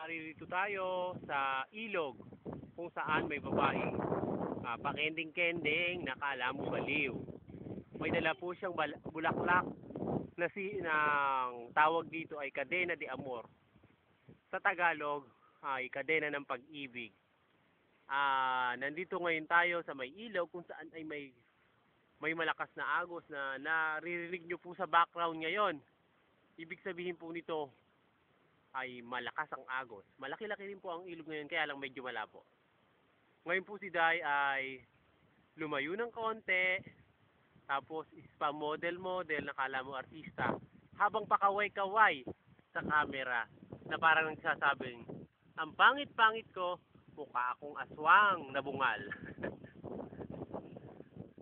Naririto tayo sa ilog kung saan may babaeng pakending-kending na kala mo baliw. May dala po siyang bulaklak na ng tawag dito ay Cadena de Amor. Sa Tagalog ay Kadena ng Pag-ibig. Nandito ngayon tayo sa may ilog kung saan ay may malakas na agos na naririnig nyo po sa background ngayon. Ibig sabihin po nito ay malakas ang agos. Malaki-laki rin po ang ilog ngayon kaya lang medyo malabo. Ngayon po si Day ay lumayo ng konti, tapos ispa-model-model na kala mo artista, habang pakaway-kaway sa camera na parang nagsasabing, ang pangit-pangit ko, mukha akong aswang na bungal.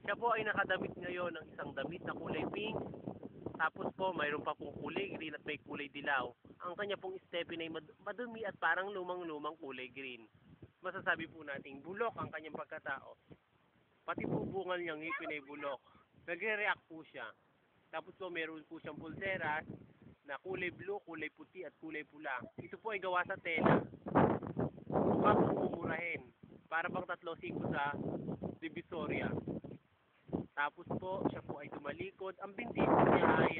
Siya po ay nakadamit ngayon ng isang damit na kulay pink, tapos po mayroon pa pong kulay green at may kulay dilaw. Ang kanya pong stepin ay madumi at parang lumang-lumang kulay green. Masasabi po nating bulok ang kanyang pagkatao. Pati po bungal niyang ngipin ay bulok. Nagre-react po siya. Tapos po meron po siyang pulseras na kulay blue, kulay puti at kulay pula. Ito po ay gawa sa tela. Mukhang mumurahin. Para bang 3-5 sa Divisoria. Tapos po, siya po ay tumalikod. Ang binti po niya ay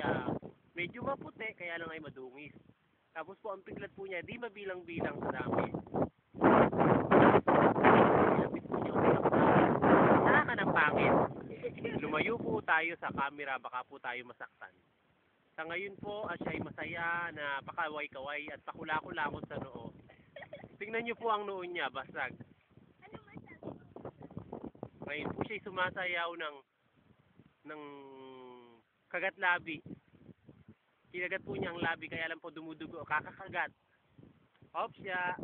medyo maputi, kaya lang ay madungis. Tapos po, ang piglat po niya, di mabilang-bilang sa dami. Ilapit po niya ulit ako. Saan ka ng pangit? Lumayo po tayo sa camera, baka po tayo masaktan. Sa ngayon po, siya ay masaya na pakaway-kaway at pakula-kulakot sa noo. Tingnan niyo po ang noo niya, basag. Ngayon po siya ay sumasayaw ng kagat labi. Kinagat po niya ang labi kaya lang po dumudugo, kakakagat. Ops siya.